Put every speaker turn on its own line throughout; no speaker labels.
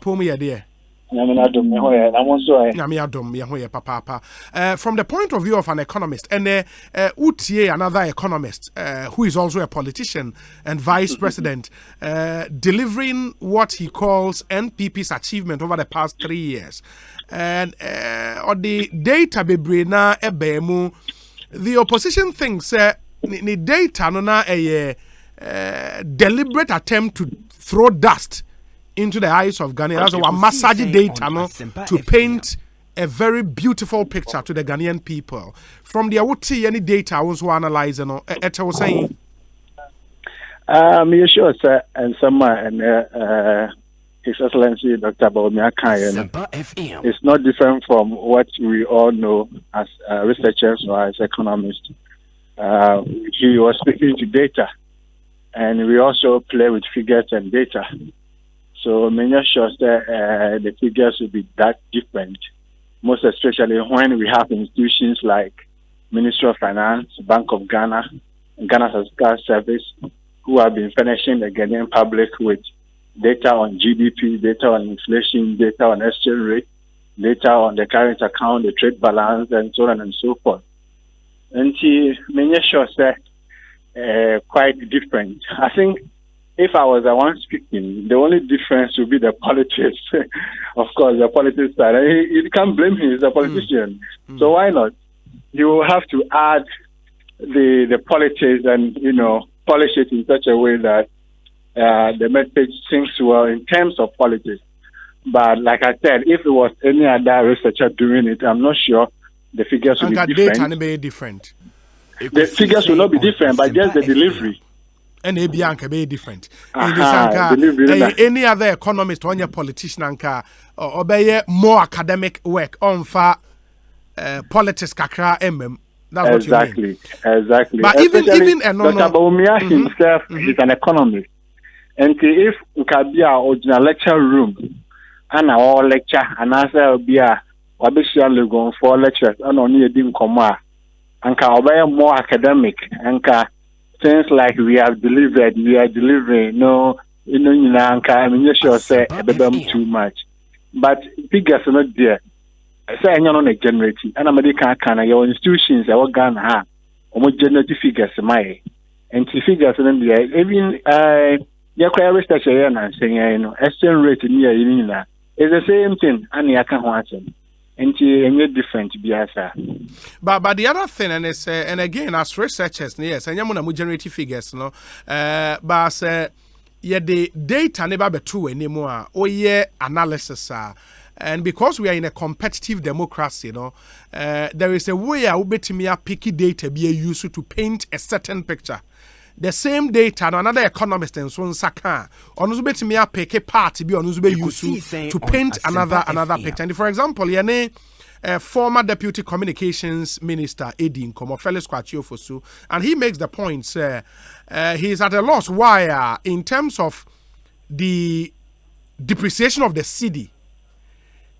pomu ya dear.
From
The point of view of an economist, and Utie, another economist, who is also a politician and vice president, delivering what he calls NPP's achievement over the past 3 years. And on the data bebrina ebemu, the opposition thinks the data no na a deliberate attempt to throw dust into the eyes of Ghanaians. That's a massage data no, to paint a very beautiful picture to the Ghanaian people. From the Awuti, any data I was analyzing, I was saying.
You sure, sir, and His Excellency Dr. Bawumia Kanye. It's not different from what we all know as researchers or as economists. He was speaking to data, and we also play with figures and data. So many sure that the figures will be that different, most especially when we have institutions like Ministry of Finance, Bank of Ghana, Ghana Fiscal Service, who have been furnishing the Ghanaian public with data on GDP, data on inflation, data on exchange rate, data on the current account, the trade balance, and so on and so forth. And many sure that quite different. I think if I was the one speaking, the only difference would be the politics. Of course, the politics side. You can't blame him; he's a politician. So why not? You will have to add the politics and polish it in such a way that the message sinks well in terms of politics. But like I said, if it was any other researcher doing it, I'm not sure the figures will be different. The figures will not be different, but just the delivery.
And Bianca be different. Any other economist or any politician or be more academic work on politics kakra That's
exactly,
what you mean.
Exactly.
But
especially
even
Dr. Bawumia himself is an economist. And if we can be our original lecture room and our lecture and answer be a Legon for lectures and only a dim comma and can be more academic and things like we are delivering, I mean, you sure say too much. But figures are not there. Say I'm not generating, and American your institutions our Ghana almost generative figures my and figures and even research and saying exchange rate near it's the same thing and I can watch it. And different
but the other thing and again as researchers yes and you generative figures but the data never be true anymore analysis and because we are in a competitive democracy there is a way I will bet me a picky data be used to paint a certain picture. The same data and another economist and so on saka on bet me a pick a part be on used to paint another picture. And for example, former deputy communications minister Edin Komo Felix Kwachiofosu, and he makes the point he's at a loss why in terms of the depreciation of the cedi.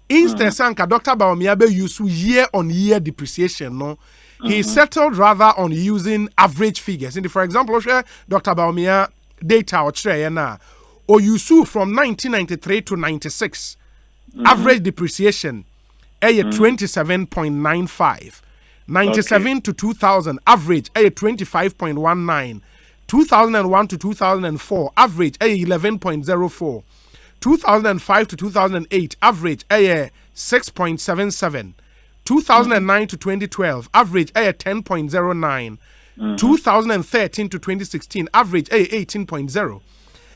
Instead, Dr. Bawumia use year-on-year depreciation. He settled rather on using average figures. For example, Dr. Bawumia data or OWUSU from 1993 to 96, average depreciation 27.95. 97 to 2000, average 25.19. 2001 to 2004, average 11.04. 2005 to 2008, average 6.77. 2009 to 2012, average 10.09. 2013 to 2016, average 18.0.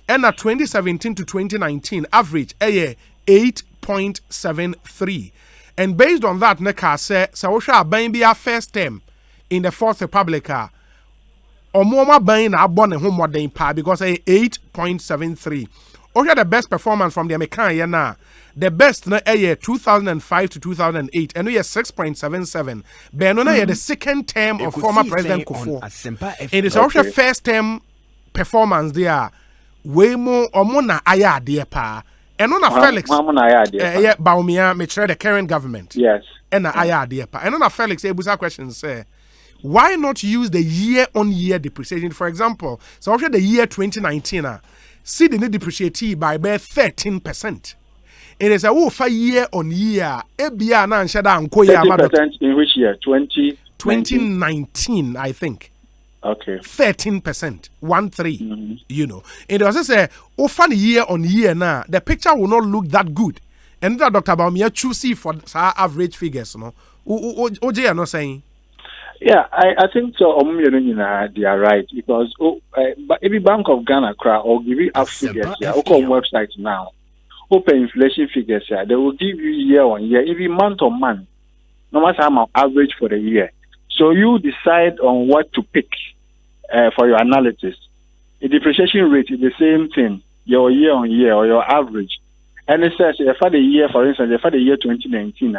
And at 2017 to 2019, average 8.73. And based on that, Neka say, Sawosha Bambia first term in the Fourth Republic, or more buying a bonnet home more than pa because 8.73. Or the best performance from the American the best na 2005 to 2008 and we are 6.77. Benona the second term of former President Kufuor. And it's also first term performance there way more or more na aya dear pa. And on a Felix Bawumia may the current government.
Yes.
And aya dear pa. And on a Felix Ebusa questions say why not use the year-on-year depreciation? For example, the year 2019 cedi depreciate by about 13%. It is a for year on year. Ebia na nshada anko ya
30% in which year?
2019, I think.
Okay.
13%, 13. You know, it was say, often year on year now, the picture will not look that good. And that Dr. Baumia choosy for our average figures, no. OJ are not saying.
Yeah, I think so. They are right because but every Bank of Ghana or give you up figures here. Open website now. Open inflation figures here. They will give you year on year, every month on month. No matter how much average for the year. So you decide on what to pick for your analysis. The depreciation rate is the same thing, your year on year or your average. And it says for the year, for instance, for the year 2019.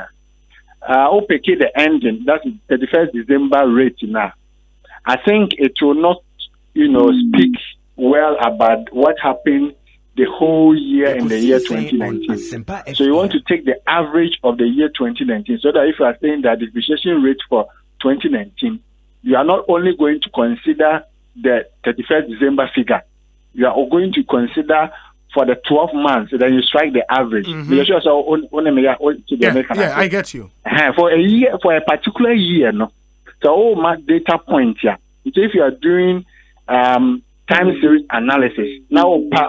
OPK the ending, that's 31st December rate now. I think it will not, speak well about what happened the whole year in the year 2019. So you want to take the average of the year 2019, so that if you are saying that the depreciation rate for 2019, you are not only going to consider the 31st December figure, you are going to consider for the 12 months, then you strike the average.
I get you.
For a year, for a particular year, no. So my data point here. So if you are doing time series analysis, now per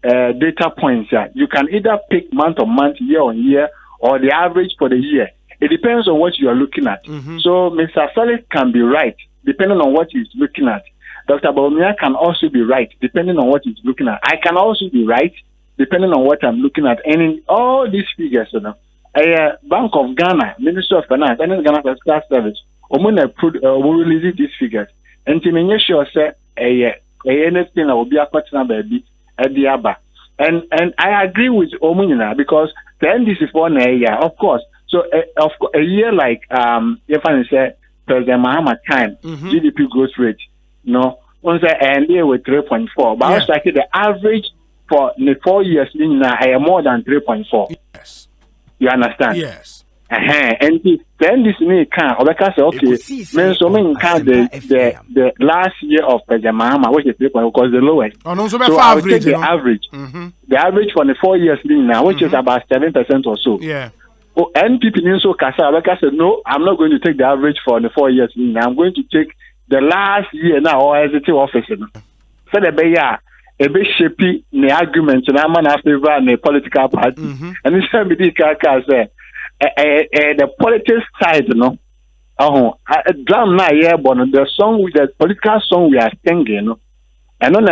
data points here, you can either pick month on month, year on year, or the average for the year. It depends on what you are looking at. So Mr. Saleh can be right depending on what he's looking at. Dr. Baumia can also be right depending on what he's looking at. I can also be right depending on what I'm looking at. And in all these figures, Bank of Ghana, Ministry of Finance, and Ghana Fiscal Service, will release these figures. And to make sure say anything that will be a question baby at the ABA. And I agree with Omunina because the NDC for a year, of course. So a year like if I say President Mahama time, GDP growth rate. No, once I end here with 3.4, but I was like the average for the 4 years now I am more than 3.4.
Yes,
you understand?
Yes.
And then this may can say okay, so mean count the last year of President Mahama, which is 3.4 because the lowest.
Oh, no, so
I will take the average. The average for the 4 years now, which is about 7% or so.
Yeah.
Oh, NPP so Kasa said no, I'm not going to take the average for the 4 years now. I'm going to take the last year now, or as the office. So the be a bit shapey the argument and I'm not favor the political party. And this time the politics side, drum now yeah, but the song with the political song we are singing, and on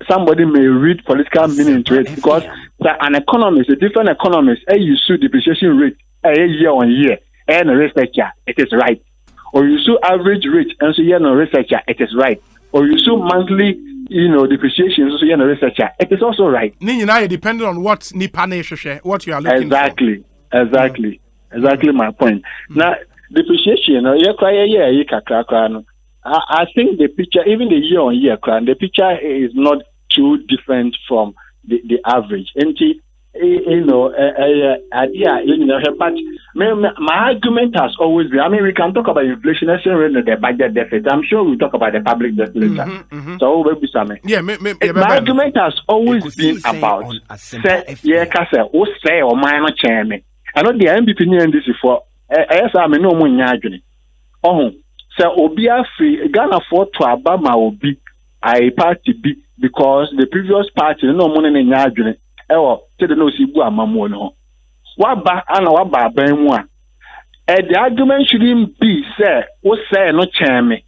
somebody may read political meaning into it because an economist, a different economist, you see depreciation rate year on year, and a researcher, it is right. Or you see average rate, and so you're no researcher, it is right. Or you see monthly, depreciation, so you're no researcher, it is also right.
Now depending on what what you are looking
for. Exactly my point. Now depreciation, I think the picture, even the year on year, the picture is not too different from the average. And but my argument has always been, I mean, we can talk about inflation, the budget deficit. I'm sure we'll talk about the public debt later. So we'll be something.
Yeah,
my argument has always been about say or minor chairman. I know the NPP in this before. Yes, I mean no more nyajuni. Oh, so Obia free Ghana for to Abama Obi I party B because the previous party no money in nyajuni. No sibu amamu no. Waba ana waba benwa. The argument shouldn't be say o say no chairman.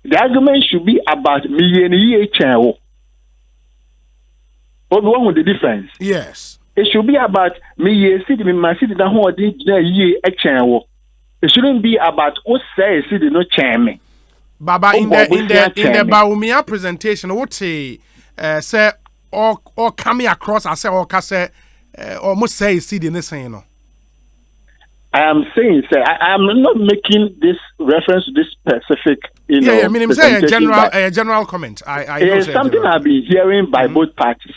The argument should be about me and ye chairman. What one with the difference?
Yes.
It should be about me ye city me my city that who did ye chairman. It shouldn't be about o say city no chairman.
Baba in the Baumia presentation, what say or coming across I say or say almost say see the next thing,
I am saying, sir, I am not making this reference to this specific,
I mean, say a general comment. I know
something I've been hearing by both parties.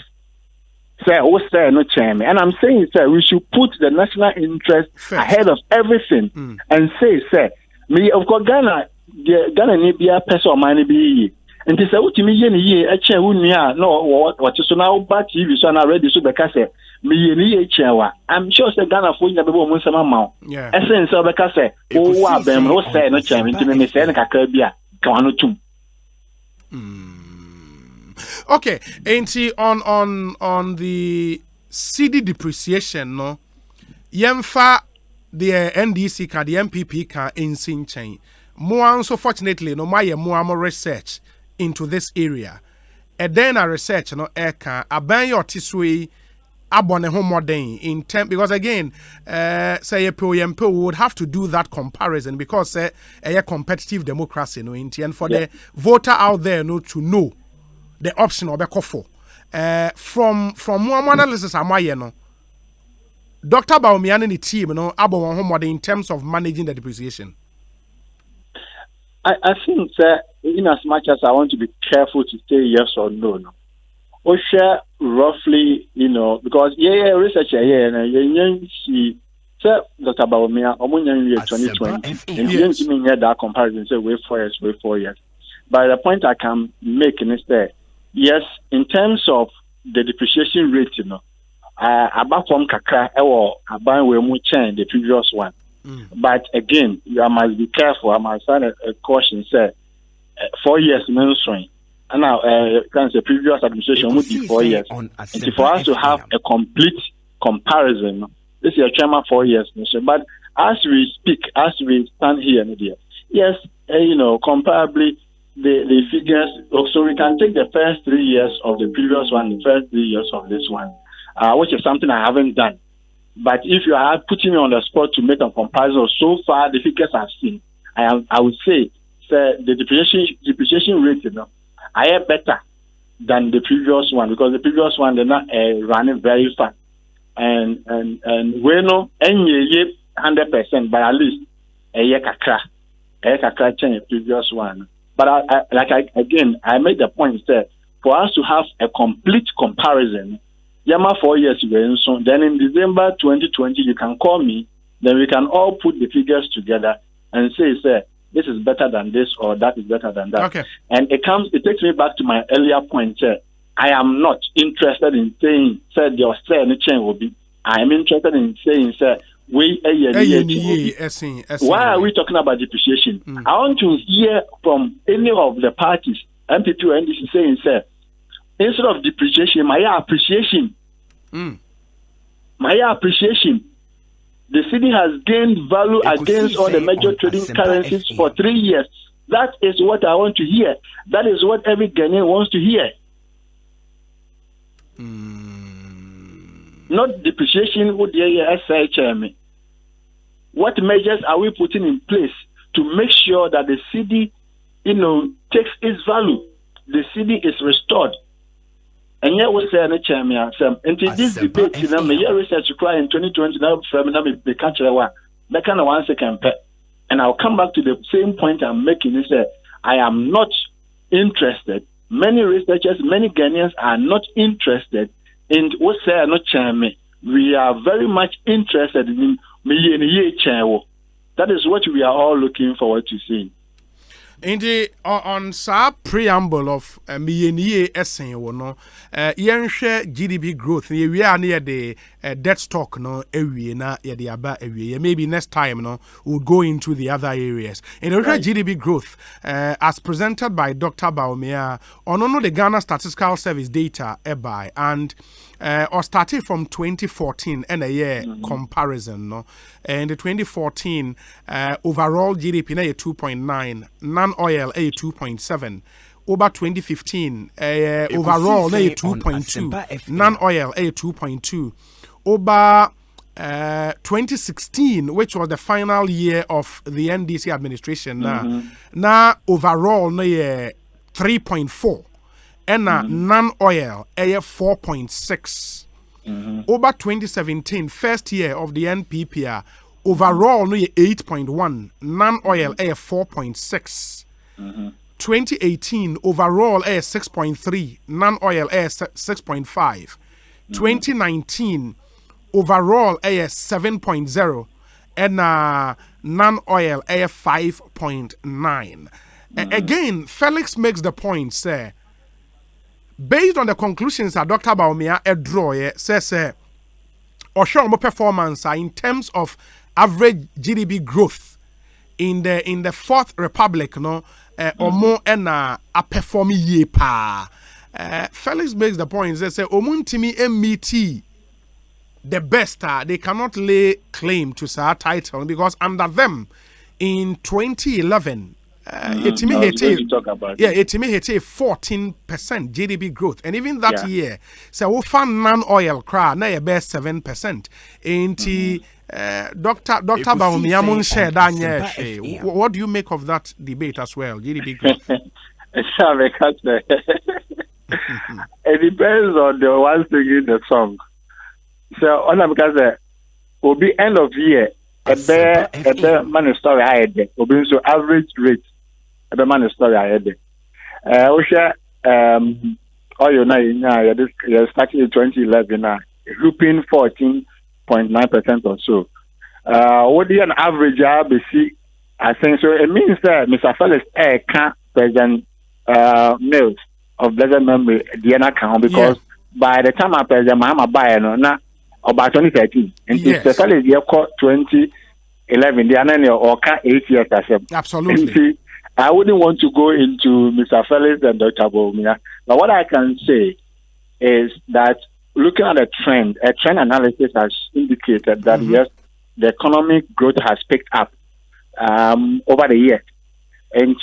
Sir, who say no chairman, and I'm saying, sir, we should put the national interest first, ahead of everything, and say, sir, me of course Ghana need be a person or money be. And they say, "What you mean? A chair who near no what you so now but TV so now ready so because me ni echewa. I'm sure say Ghana for nya be bo mun sama ma.
Yeah.
Essence o be ka say wo wa bem no say no chem nti me say no kakra bia ka wano tum.
Okay, ain't on the CD depreciation no yemfa the NDC ka the NPP ka in chain. More so fortunately no my more research into this area. And then a research no eka aban your tiswe abone ho modern in term because again say a POMP would have to do that comparison because a competitive democracy no in and for the voter out there no to know the option or for from one analysis amaye no Dr. Bawumia and the team no abon ho modern in terms of managing the depreciation.
I think that in as much as I want to be careful to say yes or no, or share roughly, because researcher she said Dr. Bawumia, 2020, and yes. Didn't hear that comparison. Say wait 4 years. But the point I can make is that yes, in terms of the depreciation rate, about from kakra or about we mu change the previous one. But again, you must be careful. I must sign a caution. Say 4 years mentioning, and now the previous administration would be 4 years. And for us to have a complete comparison, this is a chairman 4 years. But as we speak, as we stand here, yes, comparably the figures. So we can take the first 3 years of the previous one, the first 3 years of this one, which is something I haven't done. But if you are putting me on the spot to make a comparison, so far the figures I've seen, I would say the depreciation rate, I am better than the previous one because the previous one they're not running very fast, and we know any 100%, but at least a year kakra change the previous one. But I made the point that for us to have a complete comparison. Yama 4 years ago, so then in December 2020, you can call me, then we can all put the figures together and say, this is better than this or that is better than that.
Okay.
And it takes me back to my earlier point. I am not interested in saying, the Australian chain will be. I am interested in saying, why are we talking about depreciation? I want to hear from any of the parties, NPP or NDC, saying, instead of depreciation, my appreciation. My appreciation. The city has gained value against all the major trading currencies for 3 years. That is what I want to hear. That is what every Ghanaian wants to hear. Not depreciation. What measures are we putting in place to make sure that the city, takes its value? The city is restored. And yet we say any chairman into this debate, my research cry in 2020 now from the country one. That kind of 1 second pet. And I'll come back to the same point I'm making is that I am not interested. Many researchers, many Ghanaians are not interested in what say no chairman. We are very much interested in that is what we are all looking forward to seeing.
In the on sa preamble of miyeniye esen wo no yenhwe GDP growth ye we are near the debt stock no ewie na ye de aba ewie maybe next time no we'll go into the other areas in the right. GDP growth as presented by Dr. Bawumia on the Ghana Statistical Service data by and or started from 2014 and a year comparison no and the 2014 overall GDP na 2.9 non-oil a 2.7 over 2015 overall a 2.2 non-oil a 2.2 over 2016 which was the final year of the NDC administration now overall na 3.4 and non-oil a 4.6 over 2017 first year of the NPP overall no 8.1 non-oil a 4.6 2018 overall a 6.3 non-oil a 6.5 2019 overall a 7.0 and non-oil a 5.9 again Felix makes the point say based on the conclusions that Dr. Bawumia draw says or show more performance in terms of average GDP growth in the Fourth Republic, no, or more and a performing ye pa. Felix makes the point. They say Omuntimi MET the best. They cannot lay claim to our title because under them in 2011. It may hit a 14% GDP growth, and even that year, so we found non-oil cry na a best 7%. Ain't Dr. Baumiamun said, what do you make of that debate as well? GDP growth.
It depends on the one singing the song. So all I'm because will be end of year. A bear money story I had there. Will be so average rate. A bear money story I had there. Osha all you know you're starting in 2011 now, grouping 14.9% or so. What do you an average ABC? I think so. It means that Mr. Felix can't present Mills of blessed memory the account because by the time I present my buy no about 2013 and Mr. Felix year 2011 the annual or 8 years as
absolutely.
I wouldn't want to go into Mr. Felix and Dr. Bawumia, but what I can say is that looking at a trend analysis has indicated that yes, the economic growth has picked up over the years, and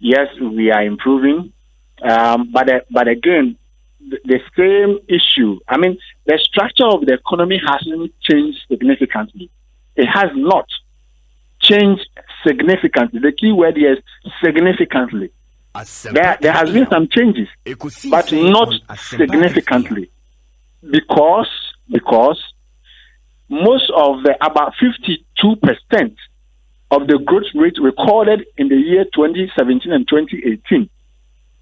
yes, we are improving, but again, the same issue. I mean, the structure of the economy hasn't changed significantly. It has not changed significantly. The key word is significantly. There has been some changes, but not significantly, because most of the about 52% of the growth rate recorded in the year 2017 and 2018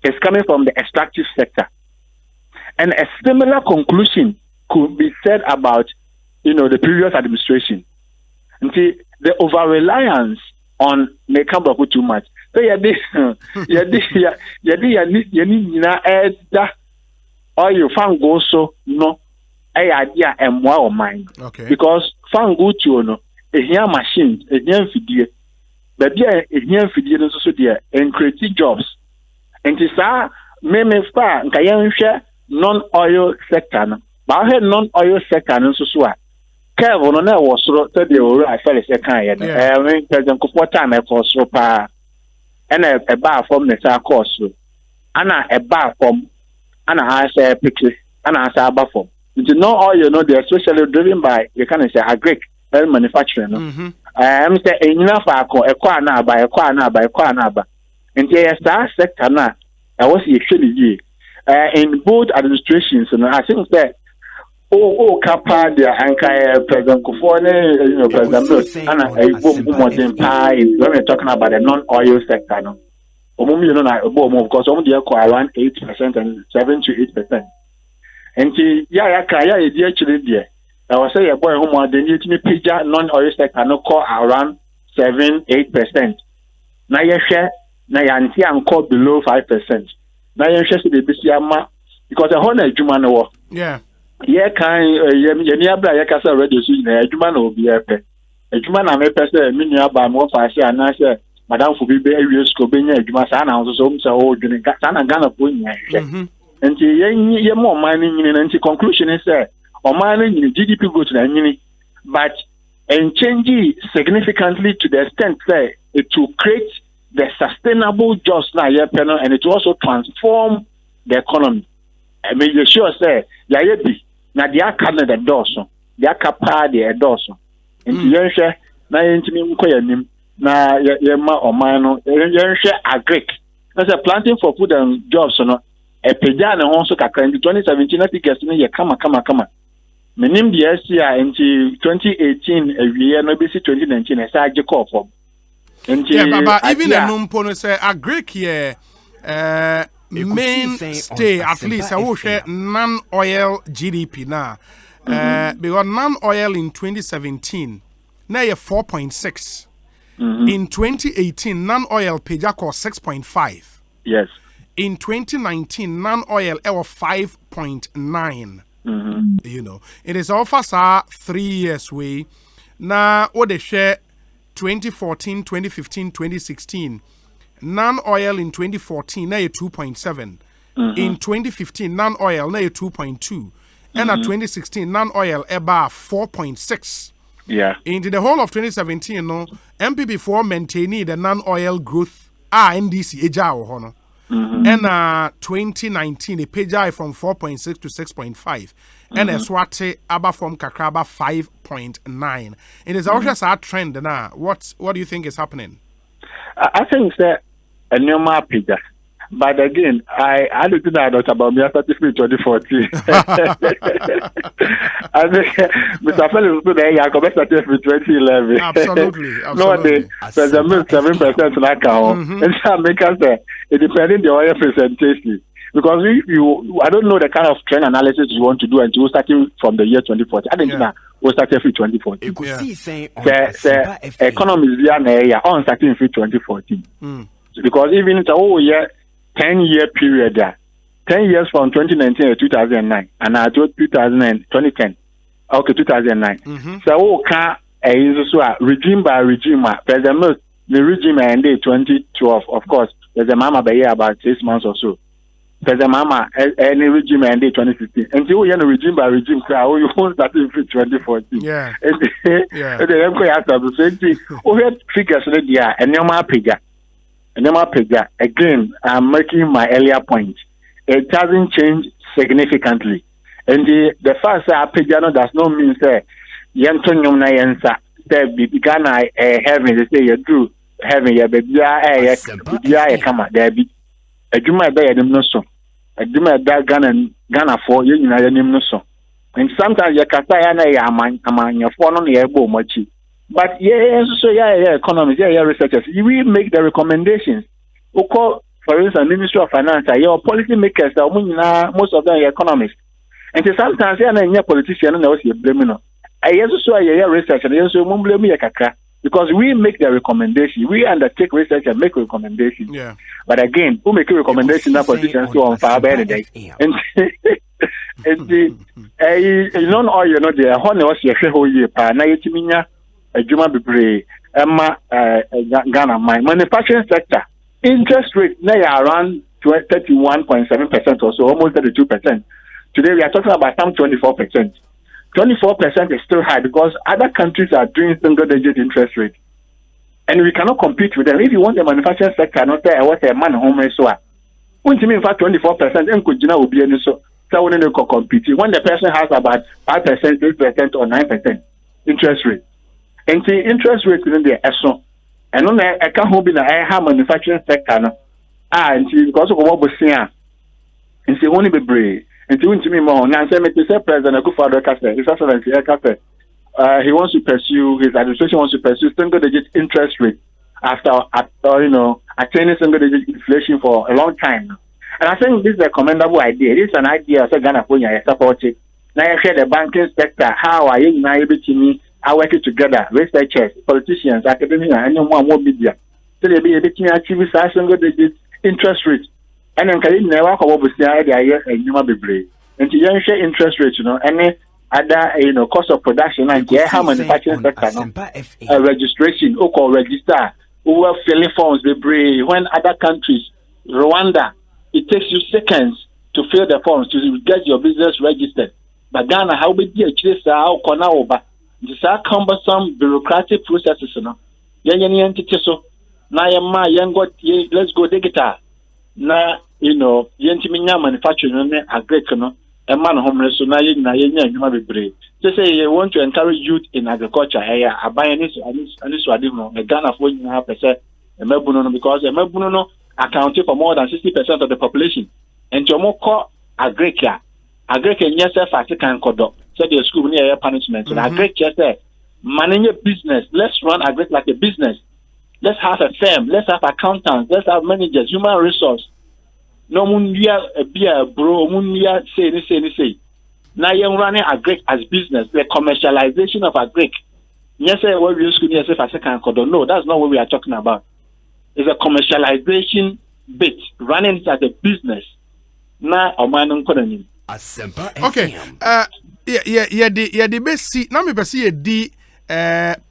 is coming from the extractive sector. And a similar conclusion could be said about, the previous administration. And see, the over-reliance on Mekamba too much. So you found go so no idea and more mine.
Okay.
Because found go to no a here machine, a here video, but there a here video so there and create jobs. And this meme far and share non-oil sector. But I had non-oil sector and so Kevin on that was said they were I felt a kind. I mean, President Kufuor time I was so pa and a bar from the course. And a bar from and I say a picture and I say a bar from. You know, all they're especially driven by you can say a Greek manufacturing. I'm saying enough a qua by a qua naba. And the star sector now, I was actually in both administrations, and I think that Kappa, the Anka, President Kufuor, President Bush, and a boom pie when we're talking about the non-oil sector. No, because only around 8% and 7 to 8%. And actually there. I was saying a boy who they need to pay non-oil sector no call around 7-8%. Now you share, now you and call below 5%. Now you share the BCMA because a whole Juma no.
Yeah.
Yeah, Yaniabra Yakasa radio in a Juma will be a pet. A Juma I may pass a minia by more fast and I said, Madame for be areas Cobania, Jumasana, also so Sana Gana Punya. And ye more mining and the conclusion is that or mining GDP growth and but and changing significantly to the extent that it will create the sustainable jobs now and it will also transform the economy. I mean, you sure say, now they are Canada Dawson, they are Kappa, they are Dawson. And you share, now you now Yama or Mano, you share a Greek. That's a planting for food and jobs, a Pedan and also in 2017, I think it's come. Meaning the SCI into 2018, a year, no BC 2019, a side call for.
But even a numpono say a Greek year. Mainstay at least I will share non-oil GDP now. Because non-oil in 2017 now 4.6. In 2018 non-oil pejako 6.5.
Yes.
In 2019 non-oil 5.9. You know, it is offers 3 years way. Now, what they share 2014, 2015, 2016. Non-oil in 2014, now 2.7. In 2015, non-oil, now 2.2. And at 2016, non-oil, about 4.6.
Yeah.
Into the whole of 2017, no, NPP for maintaining the non-oil growth, NDC, Eja, and 2019, a page from 4.6 to 6.5. And a swate aba from Kakraba 5.9. It is also a trend now. What do you think is happening?
I think that a new picture. But again, I looked at that about me after 2014. I think Mr. Felix today, I come started with 2011.
Absolutely.
No, there's a 7% in account. And so make us say it depends on the oil presentation. Because I don't know the kind of trend analysis you want to do until starting from the year 2014. I think we started with 2014. The economy is on starting with 2014. Because even it's a whole year, 10-year period there. 10 years from 2019 to 2009. And now 2010. Okay, 2009. So, regime by regime, the regime ended 2012, of course. There's a mama by about 6 months or so. There's a mama, any regime ended 2015. Until we have a regime by regime, you won't start in 2014.
Yeah.
And then we have to say, we have figures in the and no more figure. Again, I'm making my earlier point. It hasn't changed significantly. And the fact that Pejano does not mean that Yanton na Yansa, that Ghana heaven, they say you do heaven, yeah, but yeah, come out there. A Juma by a dimnoso. A Juma that Ghana for you in a dimnoso. And sometimes you can say, I'm your phone on the airboat mochi. But economists, researchers, we make the recommendations. We call, for instance, Ministry of Finance, your policy makers, most of them are economists. And so sometimes you're politician and also blame. I also research and also blame because we make the recommendation. We undertake research and make recommendations.
Yeah.
But again, who make a recommendation that politicians go on fire by the day. And non-oil, the honey was your whole year. A Juma Bibre, Emma Ghana, my manufacturing sector interest rate now around 31.7% or so, almost 32%. Today we are talking about some 24%. 24% is still high because other countries are doing single-digit interest rate, and we cannot compete with them. If you want the manufacturing sector, not there, what a man home so. When you mean in fact 24%, and could will be any so when they compete when the person has about 5%, 6%, or 9% interest rate. And the interest rate in the ESO. And on I can't hold in a high manufacturing sector. And because of what we're seeing, and see only be brave. And to me more. Now, Mr. President, a good father, His Excellency, he wants to pursue, his administration wants to pursue single-digit interest rate after attaining single-digit inflation for a long time. And I think this is a commendable idea. This is an idea of Ghana for you support it. Now, I share the banking sector. How are you now able to are working together, researchers, politicians, academia, and more media. So they be able to achieve a single-digit interest rate. And then can you never come up with the idea and you might be brave. And to share interest rates, any other cost of production and how manufacturing sector, registration, or register, who filling forms be brave. When other countries, Rwanda, it takes you seconds to fill the forms to get your business registered. But Ghana, how be the how over? These are cumbersome bureaucratic processes, so now let's go digital. Now, yentiminya manufacturing agriculture, a man homeless, so now you be brave. They say you want to encourage youth in agriculture. I buy this, a Ghana for 1.5%, a Melbourne, because a Melbourne accounting for more than 60% of the population. And to more call agriculture, yes, I can call said the school near punishment. And agriculture say, manage your business. Let's run agriculture like a business. Let's have a firm. Let's have accountants. Let's have managers, human resource. No munya be a bro, munya say. Now you're running agric as business, the commercialization of agric. Yes, what we used to say for second code. No, that's not what we are talking about. It's a commercialization bit, running it as a business. Now, a man
Okay. Yeah, the best see. Now me see the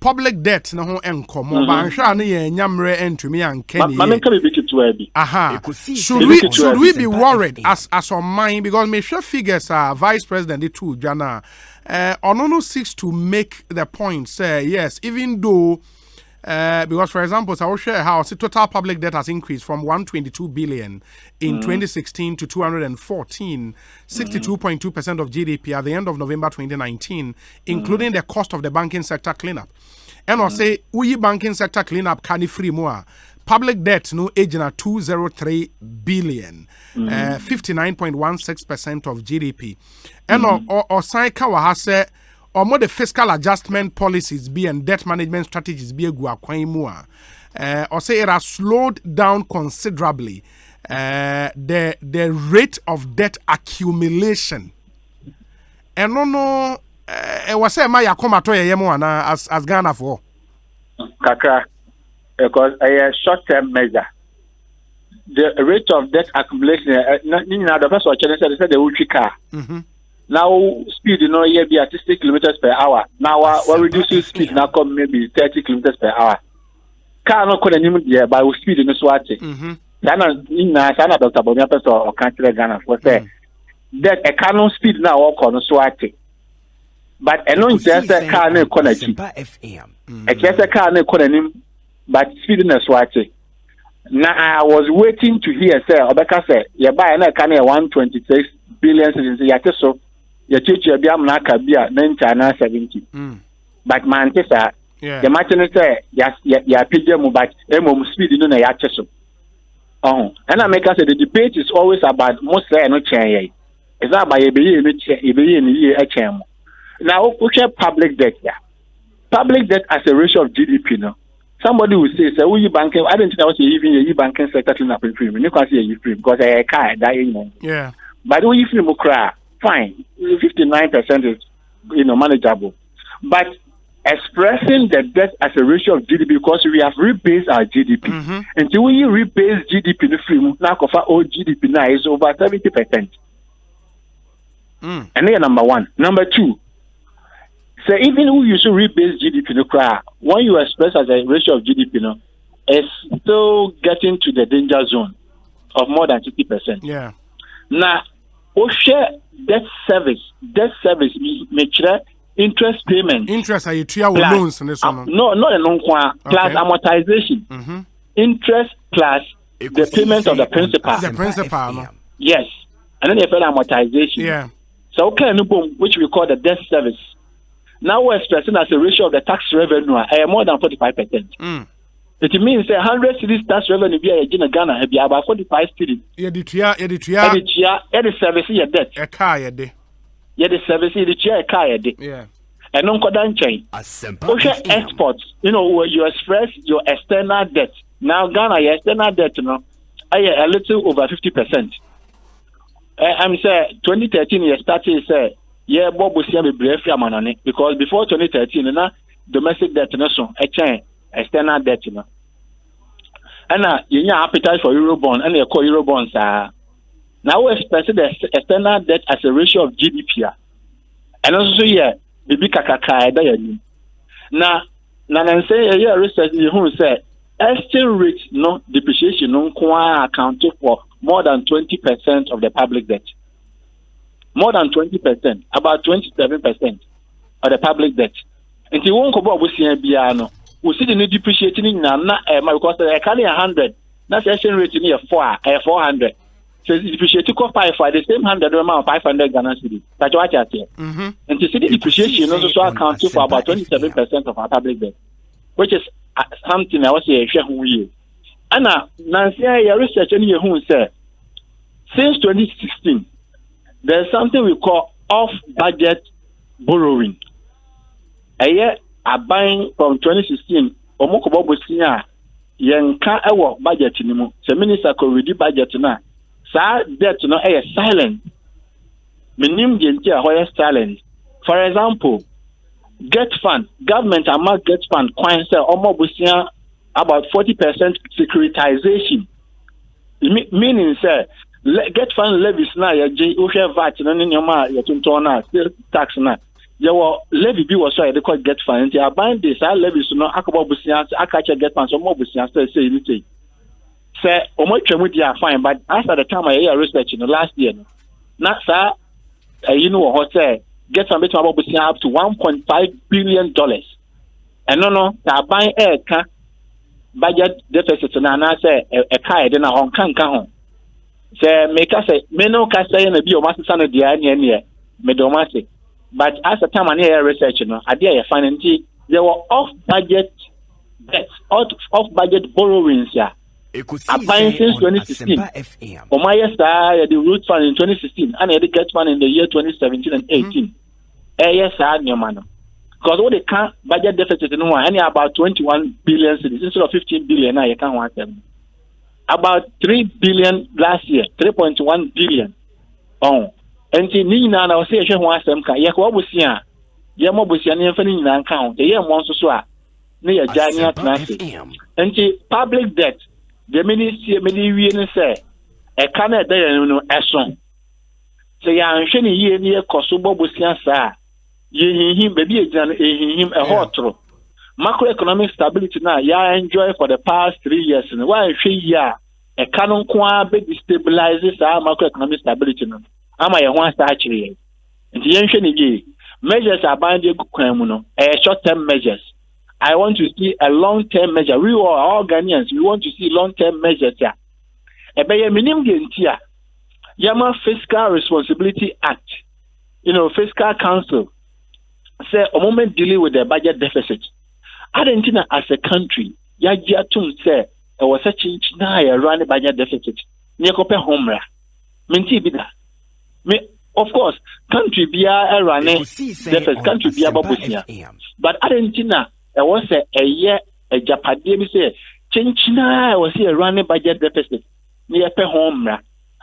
public debt no ho enkomo ba nhwa na ye nyamre entumi ankani.
Mama can be to ebi.
Aha. Should we be worried as on mine because me sure figures vice president the two Jana Onono seeks to make the point say yes even though because for example so I will share how the total public debt has increased from 122 billion in 2016 to 214 62.2% of GDP at the end of November 2019 including the cost of the banking sector cleanup and I'll say we banking sector cleanup can free more public debt no age na 203 billion 59.16% of GDP and or sign kawa has said or more the fiscal adjustment policies be and debt management strategies be or say it has slowed down considerably the rate of debt accumulation and no was say my yakoma to yemo as Ghana for
Kaka because a short-term measure the rate of debt accumulation the first one said the ultra car now speed be at 60 kilometers per hour. Now we're reducing speed now come maybe 30 kilometers per hour. Car no could anymore by speed in the swati. Sana Dr. Bomia or country Ghana for say that a canon speed now walk on swati. But a non just a car no connection. A just a car no connection, but speed in the swati. Now I was waiting to hear say Obeka say you buy a car 126 billion citizens so your teacher be amnaka be a 70. But Manchester, the match say yes, ya PJ but speed in a yacheso. Oh, and I make us say the debate is always about most no change. It's not by a year. Now, we public debt. Yeah, public debt as a ratio of GDP. No, somebody will say, "So we banking." I don't think I was even a banking sector clean up in premium. You can see a free because I can't die.
Yeah,
but we free cry. Fine, 59% is manageable, but expressing the debt as a ratio of GDP because we have rebased our GDP. Until we rebase GDP, the free now all GDP now is over 70%. And then number one, number two. So even when you should rebase GDP, no cry. When you express as a ratio of GDP, no, it's still getting to the danger zone of more than 50%.
Yeah.
Now. Share debt service make sure interest payment.
Interest are you loans and so on.
No, plus amortization. Interest plus the payment of the principal.
The principal. No?
Yes. And then you pay amortization.
Yeah.
So okay, which we call the debt service. Now we're expressing as a ratio of the tax revenue more than 45%. It means 100 cities tax revenue be a Ghana be about 45 cities.
The
service your debt.
A car a day.
The service the chair a car a day.
Yeah.
And non chain. Exports, where you express your external debt. Now Ghana your external debt, a little over 50%. I'm saying 2013 you started say Bob was here because before 2013 domestic debt external debt, and you have appetite for Eurobond and you call Eurobonds. Now we express the external debt as a ratio of GDP. And also maybe kakaka. Now say research who say exchange rate no depreciation no account for more than 20% of the public debt. More than 20%, about 27% of the public debt. And you won't go about with CNBR. We see the new depreciating now, because I carry 100. That's exchange rate in 400. So it's depreciating 5 for the same 100 amount of 500 Ghana cedis. That's what I say. And to see the depreciation also accounts for about 27% of our public debt, which is something I was saying who you. And now, Nancy, your research and you who said since 2016, there's something we call off-budget borrowing. A year. Buying from 2016, Omokobo Bosinia, Yanka Ewa budget anymore. The minister could read budget now. Sa debt no a silent. Minim Gentia Hoya silent. For example, get fund, government amount get fund, coin sell Omo Bosinia about 40% securitization. Meaning, sir, get fund levies na ya je o hwe VAT no ne nyoma ya tonton na tax na ya wo levy bi was so they call get fund nti aban de sa levies no akabo busia aka che get fund so mo busia say ni say o mo twemu dia fine but after the time I research no last year no na sa you know what say get fund bet about busia up to 1.5 billion dollars and no ta ban ka budget deficit na na say e kai de na hon kan ho say make us say me no ka say na bi o masesa no dia ne me do ma say but as a time and research no idea ya finance there were off budget debts off budget borrowings ya EKOSIISEN since 2016 o my yes the root fund in 2016 and the get fund in the year 2017 and 18 yes no because what they can budget deficit no any about 21 billion cedis instead of 15 billion now you can want them about 3 billion last year 3.1 billion and ni na na say hwe ho asem ka ye ko obusia ye mo busia ne mfa ni nyina nka ho ye mo nso so a ne ya jani atnase and public debt the ministry wie ne say e ka na de no eson say ya nhwe ne ye ne koso bobusia sa ye hihim be bi ejina ehihim e hotro macroeconomic stability na ya enjoy for the past 3 years no wa nhwe ya e ka no nko a be destabilize sa macroeconomic stability no ama ye ho asa akire nti ye nhwe ne bi measures are binding kwan mu no short term measures. I want to see a long term measure. We all Ghanaians, we want to see long term measures here. Ebeye minim gentia yama Fiscal Responsibility Act, Fiscal Council say a moment dealing with the budget deficit. Argentina as a country yagia tum say there was such na ya run budget deficit ni ko pe homra minti bida me of course country bia run deficit country bia babusia but Argentina there was a year a japade bi say chinchina was a run budget deficit ni pe homra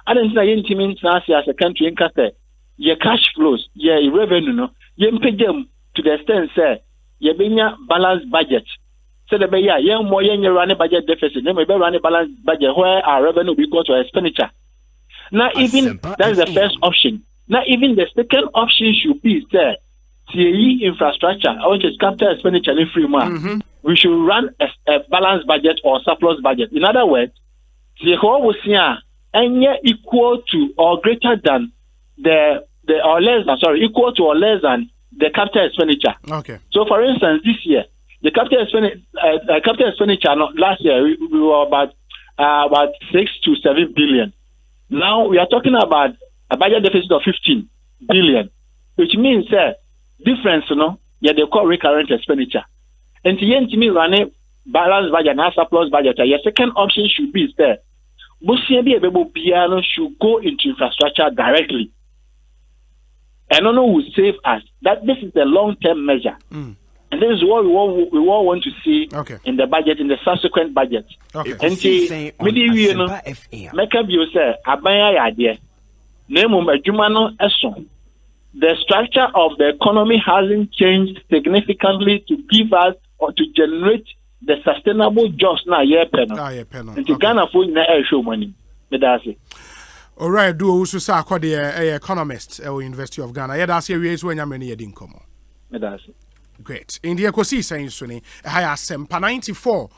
Argentina yentimi ntanase as a country in kase your cash flows your revenue no yempegem to the extent say ye benya balanced budget. So the beya ye more ye run budget deficit, ne be run a balanced budget where our revenue will be equal to our expenditure. Now even that's the first option. Now even the second option should be say CAE infrastructure, which is capital expenditure in free month. We should run a balanced budget or surplus budget. In other words, the whole was here and equal to or greater than equal to or less than the capital expenditure. Okay. So, for instance, this year, the capital expenditure last year we were about 6 to 7 billion. Now we are talking about a budget deficit of 15 billion, which means difference, they call recurrent expenditure. And to me, running balanced budget and surplus budget. Your second option should be should go into infrastructure directly. And no will save us. That this is a long-term measure, and this is what we all want to see in the budget, in the subsequent budget. And the structure of the economy hasn't changed significantly to give us or to generate the sustainable jobs now. Ghana for show money.
All right, do OWUSU SARKODIE economist at University of Ghana. Yeah, that's here. When you're many years Great. In the EKOSIISEN, I have 94.7